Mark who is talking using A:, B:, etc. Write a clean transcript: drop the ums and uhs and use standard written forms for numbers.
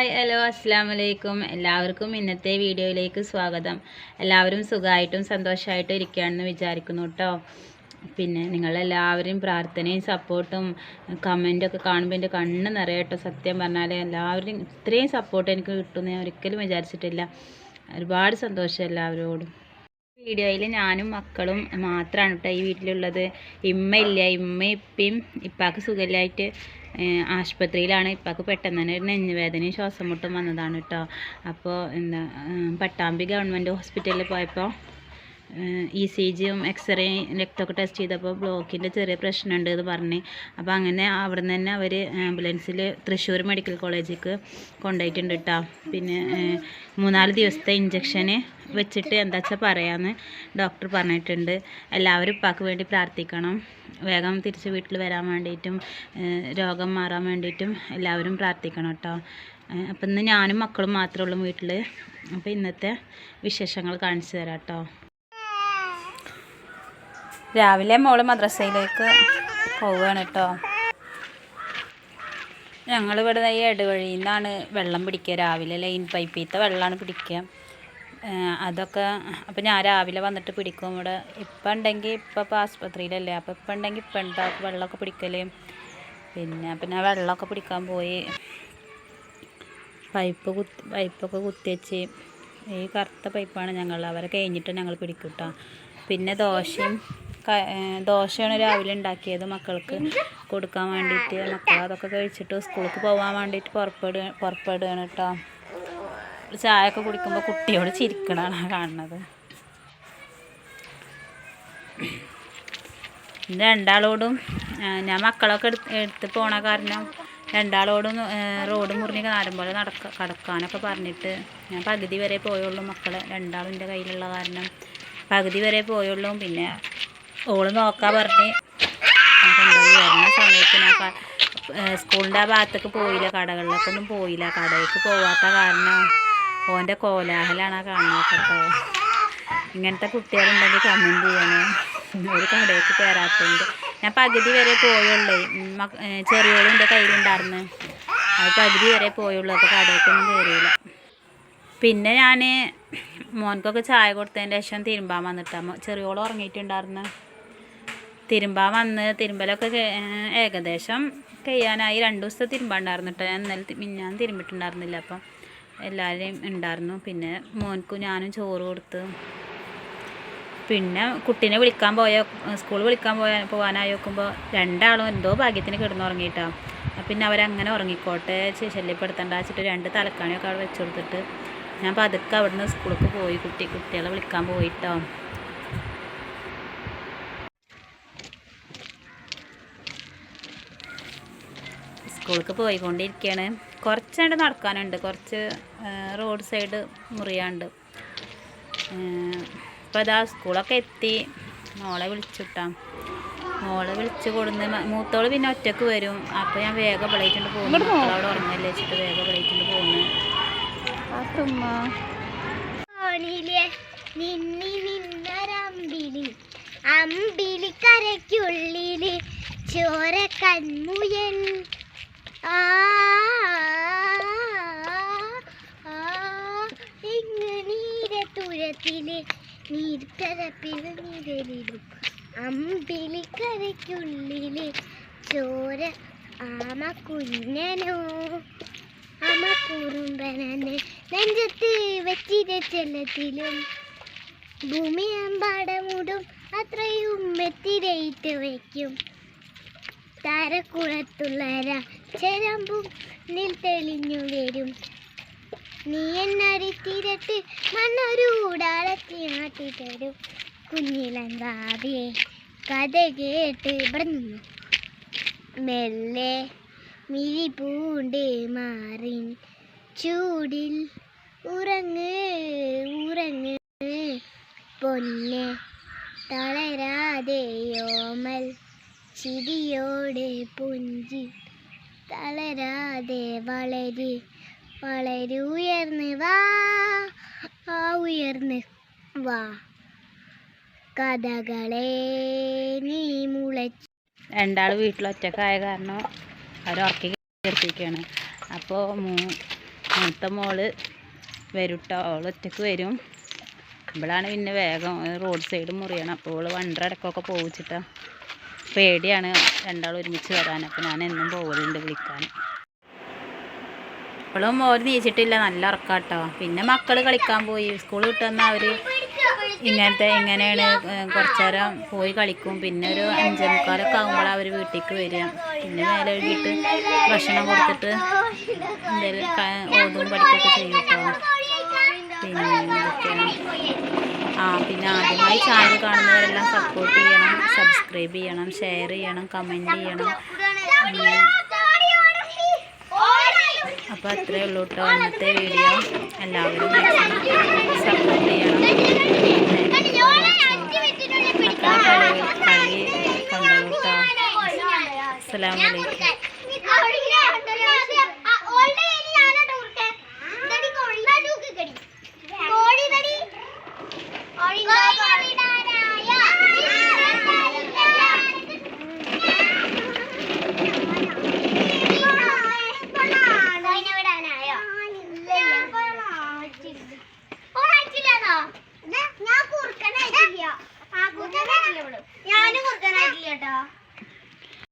A: Hi hello അസ്സാം വലൈക്കും. എല്ലാവർക്കും ഇന്നത്തെ വീഡിയോയിലേക്ക് സ്വാഗതം. എല്ലാവരും സുഖമായിട്ടും സന്തോഷമായിട്ടും ഇരിക്കുകയാണെന്ന് വിചാരിക്കുന്നു കേട്ടോ. പിന്നെ നിങ്ങളെല്ലാവരും പ്രാർത്ഥനയും സപ്പോർട്ടും കമൻറ്റൊക്കെ കാണുമ്പോൾ എൻ്റെ കണ്ണ് നിറയട്ടോ. സത്യം പറഞ്ഞാൽ എല്ലാവരും ഇത്രയും സപ്പോർട്ട് എനിക്ക് കിട്ടുമെന്ന് ഞാൻ ഒരിക്കലും വിചാരിച്ചിട്ടില്ല. ഒരുപാട് സന്തോഷം എല്ലാവരോടും. വീഡിയോയിൽ ഞാനും മക്കളും മാത്രമാണ് കേട്ടോ ഈ വീട്ടിലുള്ളത്. ഇമ്മയില്ല, ഇമ്മയും ഇപ്പയും ഇപ്പാക്ക് സുഖമില്ലായിട്ട് ആശുപത്രിയിലാണ്. ഇപ്പാക്ക് പെട്ടെന്ന് തന്നെ ഒരു നെഞ്ഞുവേദനയും ശ്വാസം മുട്ടും വന്നതാണ് കേട്ടോ. അപ്പോൾ പട്ടാമ്പി ഗവൺമെൻറ് ഹോസ്പിറ്റലിൽ പോയപ്പോൾ ECGയും എക്സ്റേയും രക്തമൊക്കെ ടെസ്റ്റ് ചെയ്തപ്പോൾ ബ്ലോക്കിൻ്റെ ചെറിയ പ്രശ്നമുണ്ട് എന്ന് പറഞ്ഞ്. അപ്പോൾ അങ്ങനെ അവിടെ നിന്ന് തന്നെ അവർ ആംബുലൻസിൽ തൃശ്ശൂർ മെഡിക്കൽ കോളേജിലേക്ക് കൊണ്ടുപോയിട്ടുണ്ട് കേട്ടോ. പിന്നെ 3-4 ദിവസത്തെ ഇഞ്ചക്ഷന് വെച്ചിട്ട് എന്താ വെച്ചാൽ പറയാമെന്ന് ഡോക്ടർ പറഞ്ഞിട്ടുണ്ട്. എല്ലാവരും ഉപ്പാക്ക് വേണ്ടി പ്രാർത്ഥിക്കണം. വേഗം തിരിച്ച് വീട്ടിൽ വരാൻ വേണ്ടിയിട്ടും രോഗം മാറാൻ വേണ്ടിയിട്ടും എല്ലാവരും പ്രാർത്ഥിക്കണം കേട്ടോ. അപ്പം ഇന്ന് ഞാനും മക്കളും മാത്രമേ ഉള്ളൂ വീട്ടിൽ. അപ്പോൾ ഇന്നത്തെ വിശേഷങ്ങൾ കാണിച്ചു തരാം കേട്ടോ. രാവിലെ മോള് മദ്രസയിലേക്ക് പോവുകയാണ് കേട്ടോ. ഞങ്ങളിവിടെ ഈ ഇടവഴിയിൽ നിന്നാണ് വെള്ളം പിടിക്കുക. രാവിലെ ലൈൻ പൈപ്പിലത്തെ വെള്ളമാണ് പിടിക്കുക. അതൊക്കെ അപ്പോൾ ഞാൻ രാവിലെ വന്നിട്ട് പിടിക്കും. ഇവിടെ ഇപ്പം ഉണ്ടെങ്കിൽ ഇപ്പം ആസ്പത്രിയിലല്ലേ, അപ്പോൾ ഇപ്പം ഉണ്ടെങ്കിൽ ഇപ്പം ഉണ്ടാക്കും വെള്ളമൊക്കെ പിടിക്കൽ. പിന്നെ വെള്ളമൊക്കെ പിടിക്കാൻ പോയി പൈപ്പൊക്കെ കുത്തിവെച്ച്. ഈ കറുത്ത പൈപ്പാണ് ഞങ്ങൾ അവരെ കഴിഞ്ഞിട്ട് ഞങ്ങൾ പിടിക്കും കേട്ടോ. പിന്നെ ദോശയാണ് രാവിലെ ഉണ്ടാക്കിയത് മക്കൾക്ക് കൊടുക്കാൻ വേണ്ടിയിട്ട്. മക്കൾ അതൊക്കെ കഴിച്ചിട്ട് സ്കൂൾക്ക് പോകാൻ വേണ്ടിയിട്ട് പുറപ്പെടുകയാണ് കേട്ടോ. ചായ ഒക്കെ കുടിക്കുമ്പോൾ കുട്ടിയോട് ചിരിക്കണതാണ് കാണുന്നത്. രണ്ടാളോടും ഞാൻ മക്കളൊക്കെ എടുത്ത് പോണ കാരണം രണ്ടാളോടും റോഡ് മുറിഞ്ഞ് നാരം പോലെ കടക്കാനൊക്കെ പറഞ്ഞിട്ട് ഞാൻ പകുതി വരെ പോയുള്ളൂ. മക്കളെ രണ്ടാളും എൻ്റെ കയ്യിലുള്ള കാരണം പകുതി വരെ പോയുള്ളൂ. പിന്നെ ഓള് നോക്കാൻ പറഞ്ഞ് കൊണ്ടുപോയി. വരുന്ന സമയത്ത് ഞാൻ സ്കൂളിൻ്റെ ആ ഭാഗത്തേക്ക് പോയില്ല, കടകളിലേക്കൊന്നും പോയില്ല. കടയിലേക്ക് പോവാത്ത കാരണം ഓൻ്റെ കോലാഹലാണ് കാണുന്നത് കേട്ടോ. ഇങ്ങനത്തെ കുട്ടികളുണ്ടെങ്കിൽ കമൻറ്റ് ചെയ്യണേ. ഒരു കടയിലേക്ക് കയറാത്തതുകൊണ്ട് ഞാൻ പകുതി വരെ പോയുള്ളൂ. ചെറിയോളും എൻ്റെ കയ്യിലുണ്ടായിരുന്നു. അത് പകുതി വരെ പോയുള്ളൂ. അപ്പോൾ കടയിലേക്കൊന്നും കയറിയില്ല. പിന്നെ ഞാൻ മോൻക്കൊക്കെ ചായ കൊടുത്തതിന് ശേഷം തിരുമ്പാൻ വന്നിട്ടാണ്. ചെറിയോളം ഉറങ്ങിയിട്ടുണ്ടായിരുന്നു. തിരുമ്പാൻ വന്ന് തിരുമ്പലൊക്കെ ഏകദേശം കഴിയാനായി. 2 ദിവസത്തെ തിരുമ്പാണ്ടായിരുന്നു കേട്ടോ. ഞാൻ തിരുമ്പിട്ടുണ്ടായിരുന്നില്ല. അപ്പം എല്ലാവരെയും ഉണ്ടായിരുന്നു. പിന്നെ മോൻക്കും ഞാനും ചോറ് കൊടുത്ത്. പിന്നെ കുട്ടീനെ സ്കൂൾ വിളിക്കാൻ പോകാനായി നോക്കുമ്പോൾ രണ്ടാളും എന്തോ ഭാഗ്യത്തിന് കിടന്നുറങ്ങിയിട്ടാണ്. പിന്നെ അവരങ്ങനെ ഉറങ്ങിക്കോട്ടെ, ശല്യപ്പെടുത്തണ്ട വെച്ചിട്ട് 2 തലക്കാണിയൊക്കെ അവിടെ വെച്ച് കൊടുത്തിട്ട് ഞാൻ പതുക്കെ അവിടെ നിന്ന് സ്കൂളിലേക്ക് പോയി. കുട്ടികളെ വിളിക്കാൻ പോയിട്ടോ. സ്കൂളിലേക്ക് പോയിക്കൊണ്ടിരിക്കുകയാണ്. കുറച്ചാണ്ട് നടക്കാനുണ്ട്, കുറച്ച് റോഡ് സൈഡ് മുറിയാണ്ട്. ഇപ്പോൾ അതാ സ്കൂളൊക്കെ എത്തി. മോളെ വിളിച്ചിട്ടാം. മോളെ വിളിച്ച് കൊടുന്ന് മൂത്തോള് പിന്നെ ഒറ്റക്ക് വരും. അപ്പോൾ ഞാൻ വേഗം വിളയിട്ടുണ്ട് പോകുന്നു. അവിടെ ഉറങ്ങല്ലേ വെച്ചിട്ട് വേഗം വിളയിട്ടുണ്ട് പോകുന്നു.
B: അമ്പിളിക്കരയ്ക്കുള്ളില് ചോര കൺമുയൻ നീരത്തുരത്തില് നീർക്കരപ്പിൽ നിഴലിടും. അമ്പിളിക്കരയ്ക്കുള്ളില് ചോര ആമ കുഞ്ഞനോ അമ്മ കുറുമ്പനെ നെഞ്ചത്ത് വെച്ചിര ചെല്ലത്തിലും ഭൂമിയമ്പാടമുടും അത്രയും എത്തിരയിട്ട് വയ്ക്കും. താരക്കുളത്തുള്ള ചെരമ്പും നിൽ തെളിഞ്ഞു വരും. നീ എന്നരിത്തിരട്ട് മണ്ണൊരു ഊടാളത്തി നാട്ടി തരും. കുഞ്ഞിലങ്കാവേ കഥ കേട്ട് ഇവിടെ നിന്നു മെല്ലെ മിഴി പൂണ്ട് മാറിൻ ചൂടിൽ ഉറങ്ങ് പൊന്നെ തളരാതെയോമൽ ചിരിയോടെ പുഞ്ചി തളരാതെ വളരുയർന്ന് വാ കഥകളെ നീ മുളച്ച്.
A: രണ്ടാൾ വീട്ടിലൊറ്റക്കായ കാരണം അവർ ഉറക്കി കയറ്റിയിരിക്കുകയാണ്. അപ്പോൾ മൂത്ത മോള് വരും കേട്ടോ. അവൾ ഒറ്റക്ക് വരും. ഇവളാണ് പിന്നെ വേഗം റോഡ് സൈഡ് മുറിയണം. അപ്പോൾ അവൾ വണ്ടർ ഇടയ്ക്കൊക്കെ പോവിച്ചിട്ടാ. പേടിയാണ് രണ്ടാളും ഒരുമിച്ച് വരാൻ. അപ്പോൾ ഞാൻ എന്നും പോകലുണ്ട് വിളിക്കാൻ. ഇപ്പോഴും ഓര് നീച്ചിട്ടില്ല, നല്ല ഉറക്കാട്ടോ. പിന്നെ മക്കൾ കളിക്കാൻ പോയി. സ്കൂൾ വിട്ട് വന്നാൽ അവർ ഇങ്ങനെയാണ് കുറച്ച് നേരം പോയി കളിക്കും. പിന്നെ ഒരു 5:45 ആകുമ്പോഴാണ് അവർ വീട്ടിലേക്ക് വരിക. പിന്നെ മേലെ എഴുതിയിട്ട് ഭക്ഷണം കൊടുത്തിട്ട് എന്തെങ്കിലും ഓതും പഠിക്കുകയൊക്കെ ചെയ്യും കേട്ടോ. പിന്നെ എന്തൊക്കെയാണ്, പിന്നെ ആദ്യമായി ചാനൽ കാണുന്നവരെല്ലാം സപ്പോർട്ട് ചെയ്യണം, സബ്സ്ക്രൈബ് ചെയ്യണം, ഷെയർ ചെയ്യണം, കമൻറ്റ് ചെയ്യണം. അപ്പോൾ അത്രയേ ഉള്ളൂ കേട്ടോ ഇന്നത്തെ വീഡിയോ. എല്ലാവരും സപ്പോർട്ട് ചെയ്യണം. കളി കണ്ടോളൂ കേട്ടോ. അസ്സലാമു
B: ഞാനും കുറുക്കനായിട്ടില്ല കേട്ടോ.